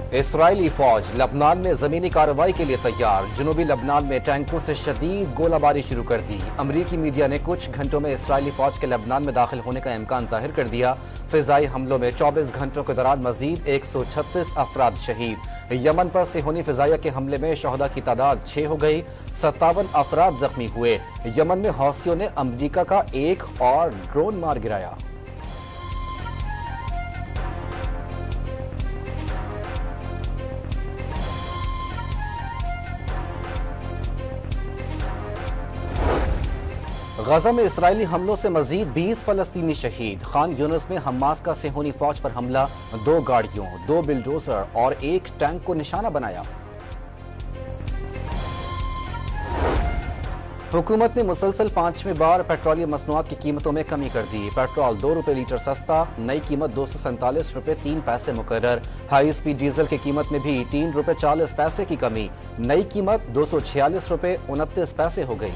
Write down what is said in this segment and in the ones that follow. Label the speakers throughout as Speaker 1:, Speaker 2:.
Speaker 1: Israeli फौज लबनान में जमीनी कार्रवाई के लिए तैयार। जनूबी लबनान में टैंकों से शदीद गोलाबारी शुरू कर दी। अमरीकी मीडिया ने कुछ घंटों में इसराइली फौज के लबनान में दाखिल होने का इम्कान जाहिर कर दिया। फिजाई हमलों में 24 घंटों के दौरान मजीद 136 अफराद शहीद। यमन पर सेहूनी फिजाइया के हमले में शहदा की तादाद 6 हो गई। 57 अफराद जख्मी हुए। यमन में हौसियों ने अमरीका का एक और ड्रोन मार गिराया। गजा में इसराइली हमलों से मजीद 20 फलस्तीनी शहीद। खान यूनिस में हमास का सेहूनी फौज पर हमला, 2 गाड़ियों, 2 बिल्डोजर और 1 टैंक को निशाना बनाया। हुकूमत ने मुसलसल 5वीं बार पेट्रोलियम मसनूआत की कीमतों में कमी कर दी। पेट्रोल 2 रुपये लीटर सस्ता, नई कीमत 247 रुपये 3 पैसे मुकर्रर। हाई स्पीड डीजल की कीमत में भी 3 रुपये 40 पैसे की कमी, नई कीमत 246 रुपये 29 पैसे हो गई।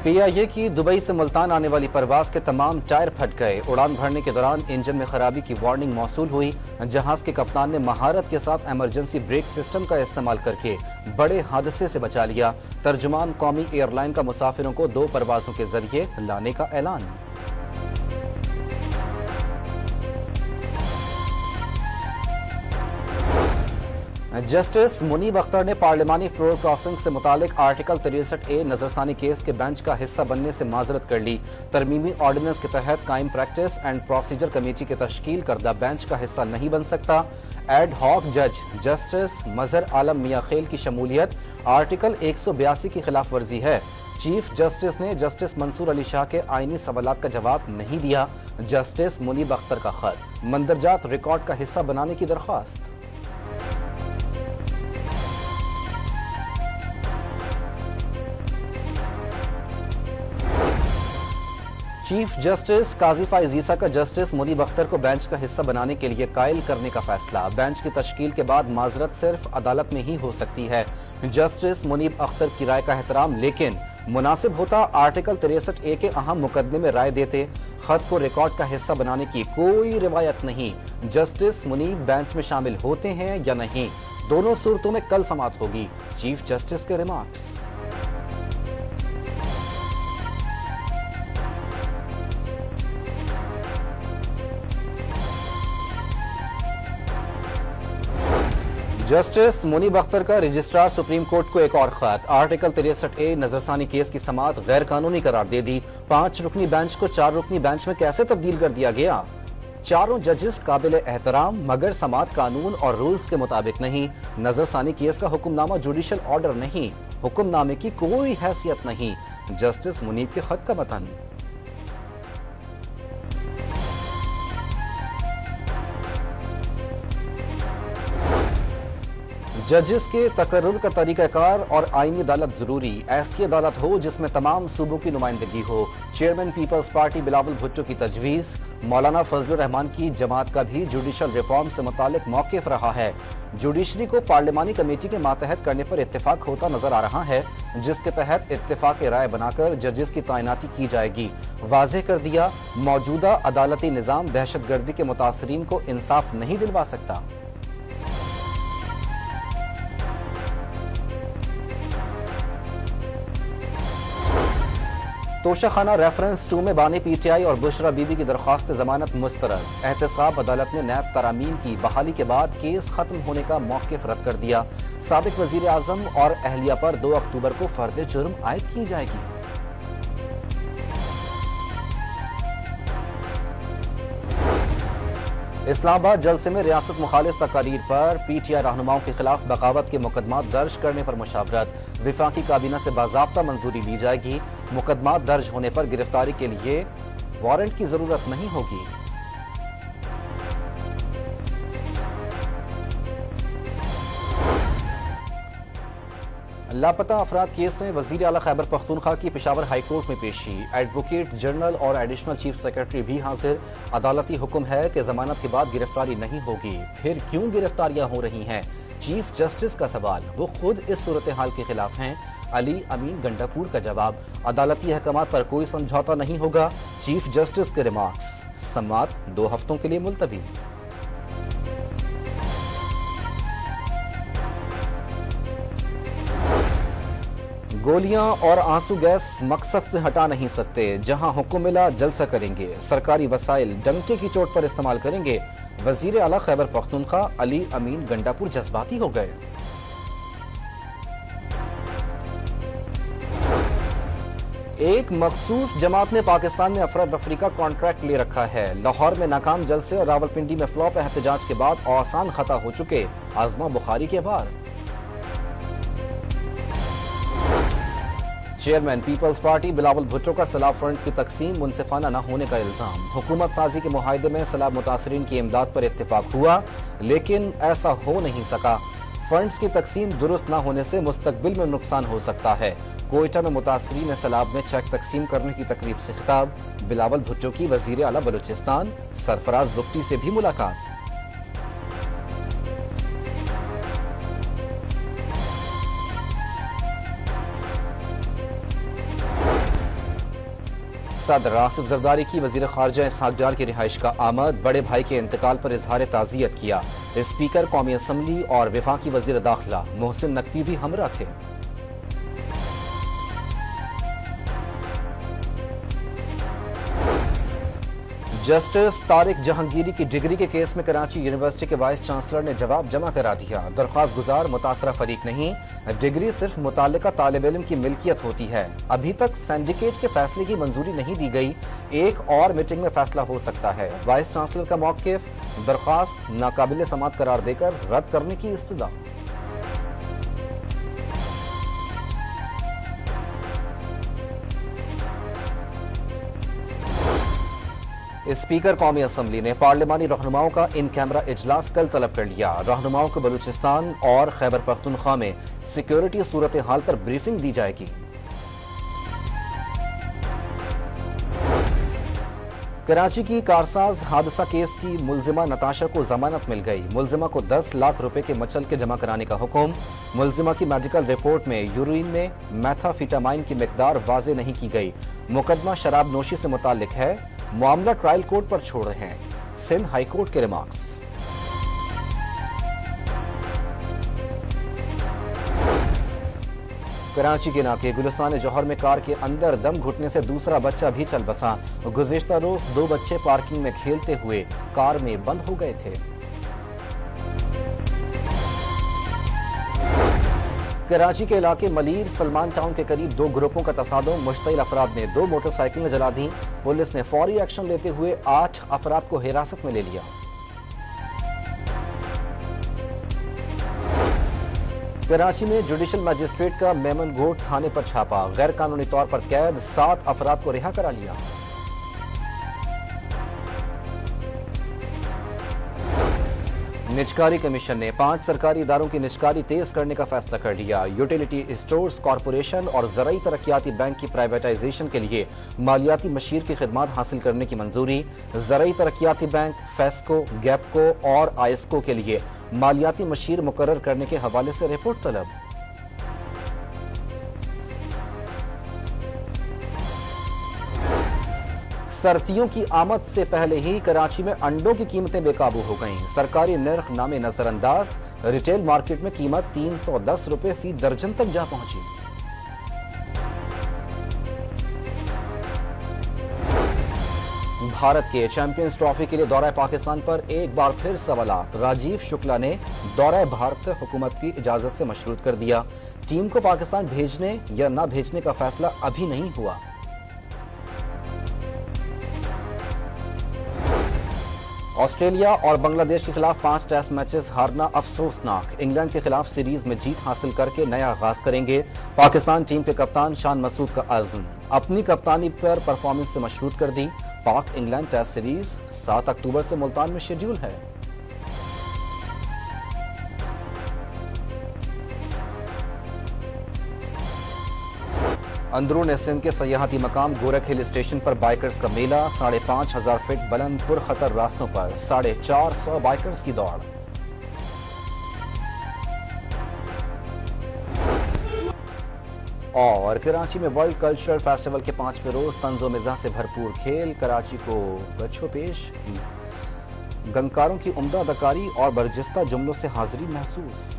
Speaker 1: PIA की दुबई से मुल्तान आने वाली परवाज के तमाम टायर फट गए। उड़ान भरने के दौरान इंजन में खराबी की वार्निंग मौसूल हुई। जहाज के कप्तान ने महारत के साथ इमरजेंसी ब्रेक सिस्टम का इस्तेमाल करके बड़े हादसे से बचा लिया। तर्जुमान कौमी एयरलाइन का मुसाफिरों को 2 परवाजों के जरिए लाने का ऐलान। जस्टिस मुनीब अख्तर ने पार्लिमानी फ्लोर क्रॉसिंग से मुतालिक आर्टिकल 63A नजरसानी केस के बेंच का हिस्सा बनने से माजरत कर ली। तरमीमी ऑर्डिनेंस के तहत कायम प्रैक्टिस एंड प्रोसीजर कमेटी के तश्कील करदा बेंच का हिस्सा नहीं बन सकता। एड हॉक जज जस्टिस मजहर आलम मियां खेल की शमूलियत आर्टिकल 182 की खिलाफ वर्जी है। चीफ जस्टिस ने जस्टिस मंसूर अली शाह के आईनी सवालात का जवाब नहीं दिया। जस्टिस मुनीब अख्तर का खत, मंदरजात रिकॉर्ड का हिस्सा बनाने की दरख्वास्त। चीफ जस्टिस काजी फाइज ईसा का जस्टिस मुनीब अख्तर को बेंच का हिस्सा बनाने के लिए कायल करने का फैसला। बेंच की तश्कील के बाद माजरत सिर्फ अदालत में ही हो सकती है। जस्टिस मुनीब अख्तर की राय का एहतराम, लेकिन मुनासिब होता आर्टिकल 63A के अहम मुकदमे में राय देते। खत को रिकॉर्ड का हिस्सा बनाने की कोई रिवायत नहीं। जस्टिस मुनीब बेंच में शामिल होते हैं या नहीं, दोनों सूरतों में कल समाअत होगी। चीफ जस्टिस के रिमार्क्स। जस्टिस मुनीब अख्तर का रजिस्ट्रार सुप्रीम कोर्ट को एक और खत। आर्टिकल 63A नजरसानी केस की समाअत गैर कानूनी करार दे दी। 5 रुकनी बेंच को 4 रुकनी बेंच में कैसे तब्दील कर दिया गया? चारों जजेस काबिल एहतराम, मगर समाअत कानून और रूल्स के मुताबिक नहीं। नजरसानी केस का हुक्मनामा जुडिशल ऑर्डर नहीं, हुक्मनामे की कोई हैसियत नहीं। जस्टिस मुनीब के खत का मतन। जजेस के तकर्रुर का तरीक़ाकार और आईनी अदालत जरूरी। ऐसी अदालत हो जिसमें तमाम सूबों की नुमाइंदगी हो। चेयरमैन पीपल्स पार्टी बिलावल भुट्टो की तजवीज़। मौलाना फजलुर रहमान की जमात का भी जुडिशल रिफॉर्म से मुतालिक मौक़िफ़ रहा है। जुडिशरी को पार्लिमानी कमेटी के मातहत करने पर इत्तेफाक होता नजर आ रहा है, जिसके तहत इत्तेफाक राय बनाकर जजेस की तैनाती की जाएगी। वाज़ेह कर दिया, मौजूदा अदालती निज़ाम दहशतगर्दी के मुतासरीन को इंसाफ नहीं दिलवा सकता। तोशाखाना रेफरेंस 2 में बानी PTI और बुशरा बीबी की दरख्वास्त जमानत मुस्तरद। एहतसाब अदालत ने नैब तरामीम की बहाली के बाद केस खत्म होने का मौक़िफ़ रद्द कर दिया। साबिक वज़ीर आज़म और अहलिया पर 2 अक्टूबर को फर्द जुर्म आयद की जाएगी। इस्लामाबाद जलसे में रियासत मुखालिफ तकारीर पर PTI रहनुमाओं के खिलाफ बगावत के मुकदमा दर्ज करने पर मुशावरत। विफाकी काबीना से बाज़ाब्ता मंजूरी ली जाएगी। मुकदमा दर्ज होने पर गिरफ्तारी के लिए वारंट की जरूरत नहीं होगी। लापता अफराद केस में वजीर आला खैबर पख्तूनख्वा की पेशावर हाईकोर्ट में पेशी। एडवोकेट जनरल और एडिशनल चीफ सेक्रेटरी भी हाजिर। अदालती हुक्म है कि जमानत के बाद गिरफ्तारी नहीं होगी। फिर क्यों गिरफ्तारियां हो रही हैं? चीफ जस्टिस का सवाल, वो खुद इस सूरत हाल के खिलाफ हैं। अली अमीन गंडापुर का जवाब, अदालती अहकामात पर कोई समझौता नहीं होगा। चीफ जस्टिस के रिमार्क्स, समाअत 2 हफ्तों के लिए मुलतवी। गोलियां और आंसू गैस मकसद से हटा नहीं सकते, जहां हुक्म मिला जलसा करेंगे। सरकारी वसाइल डंके की चोट पर इस्तेमाल करेंगे। वजीर आला खैबर पख्तूनख्वा अली अमीन गंडापुर जज्बाती हो गए। एक मखसूस जमात ने पाकिस्तान में अफरा तफरी का कॉन्ट्रैक्ट ले रखा है। लाहौर में नाकाम जलसे और रावलपिंडी में फ्लॉप एहतजाज के बाद आसान खता हो चुके आजमा बुखारी के बार। चेयरमैन पीपल्स पार्टी बिलावल भुट्टो का सैलाब फंड्स की तकसीम मुनसिफाना न होने का इल्जाम। हुकूमत साजी के मुआहदे में सैलाब मुतासरीन की इमदाद पर इत्तेफाक हुआ, लेकिन ऐसा हो नहीं सका। फंड्स की तकसीम दुरुस्त न होने से मुस्तकबिल में नुकसान हो सकता है। कोयटा में मुतासरीन सैलाब में चेक तकसीम करने की तकरीब से खिताब। बिलावल भुट्टो की वजीर आला बलूचिस्तान सरफराज बुख्ती से भी मुलाकात। सदर आसिफ जरदारी की वजीर खारजा इसहाक डार की रिहाइश का आमद। बड़े भाई के इंतकाल पर इजहार ताज़ियत किया। स्पीकर कौमी असम्बली और वफाकी वजीर दाखिला मोहसिन नकवी भी हमरा थे। जस्टिस तारिक जहांगीरी की डिग्री के केस में कराची यूनिवर्सिटी के वाइस चांसलर ने जवाब जमा करा दिया। दरख्वास्त गुजार मुतासरा फरीक नहीं, डिग्री सिर्फ मुतालिका तालिब इल्म की मिल्कियत होती है। अभी तक सिंडिकेट के फैसले की मंजूरी नहीं दी गई, एक और मीटिंग में फैसला हो सकता है। वाइस चांसलर का मौक़िफ़, दरख्वास्त नाकाबिल समाअत करार देकर रद्द करने की इस्तदा। स्पीकर कौमी असम्बली ने पार्लिमानी रहनुमाओं का इन कैमरा इजलास कल तलब कर लिया। रहनुमाओं को बलूचिस्तान और खैबर पख्तूनख्वा में सिक्योरिटी सूरत हाल पर ब्रीफिंग दी जाएगी। कराची की कारसाज हादसा केस की मुलजिमा नताशा को जमानत मिल गई। मुलजिमा को 10 लाख रुपए के मचल के जमा कराने का हुक्म। मुलजिमा की मेडिकल रिपोर्ट में यूरिन में मेथाफिटामाइन की मिकदार वाजे नहीं की गई। मुकदमा शराब नोशी से मुताल्लिक है। मामला ट्रायल कोर्ट पर छोड़ रहे हैं। सिंध हाई कोर्ट के रिमार्क्स। कराची के नाके गुलिस्तान जौहर में कार के अंदर दम घुटने से दूसरा बच्चा भी चल बसा। गुज़िश्ता रोज 2 बच्चे पार्किंग में खेलते हुए कार में बंद हो गए थे। कराची के इलाके मलीर सलमान टाउन के करीब 2 ग्रुपों का तसादुम। मुश्तइल अफराद ने 2 मोटरसाइकिलें जला दी। पुलिस ने फौरी एक्शन लेते हुए 8 अफराद को हिरासत में ले लिया। कराची में जुडिशल मजिस्ट्रेट का मेमन घोट थाने पर छापा। गैर कानूनी तौर पर कैद 7 अफराद को रिहा करा लिया। निजकारी कमीशन ने 5 सरकारी इदारों की निजकारी तेज करने का फैसला कर लिया। यूटिलिटी स्टोर्स कॉरपोरेशन और ज़राई तरक्याती बैंक की प्राइवेटाइजेशन के लिए मालियाती मशीर की खिदमात हासिल करने की मंजूरी। ज़राई तरक्याती बैंक, फेस्को, गैपको और आइस्को के लिए मालियाती मशीर मुकर्रर करने के हवाले से रिपोर्ट तलब। सर्दियों की आमद से पहले ही कराची में अंडों की कीमतें बेकाबू हो गईं। सरकारी निर्ख नामे नजरअंदाज। रिटेल मार्केट में कीमत 310 रुपए फी दर्जन तक जा पहुंची। भारत के चैंपियंस ट्रॉफी के लिए दौरा पाकिस्तान पर एक बार फिर सवालात। राजीव शुक्ला ने दौरा भारत हुकूमत की इजाजत से मशरूत कर दिया। टीम को पाकिस्तान भेजने या न भेजने का फैसला अभी नहीं हुआ। ऑस्ट्रेलिया और बांग्लादेश के खिलाफ 5 टेस्ट मैचेस हारना अफसोसनाक। इंग्लैंड के खिलाफ सीरीज में जीत हासिल करके नया आगाज करेंगे। पाकिस्तान टीम के कप्तान शान मसूद का अज़्म, अपनी कप्तानी पर परफॉर्मेंस से मशरूत कर दी। पाक इंग्लैंड टेस्ट सीरीज 7 अक्टूबर से मुल्तान में शेड्यूल है। अंदरून सिंध के सयाहती मकाम गोरख हिल स्टेशन पर बाइकर्स का मेला। 5,500 फीट बुलंद पुरखतर रास्तों पर 450 बाइकर्स की दौड़। और कराची में वर्ल्ड कल्चरल फेस्टिवल के 5वें रोज तंज़ो मिज़ाह से भरपूर खेल, कराची को बच्चों पेश की। गंकारों की उम्दा अदाकारी और बर्जस्ता जुमलों से हाजिरी महसूस।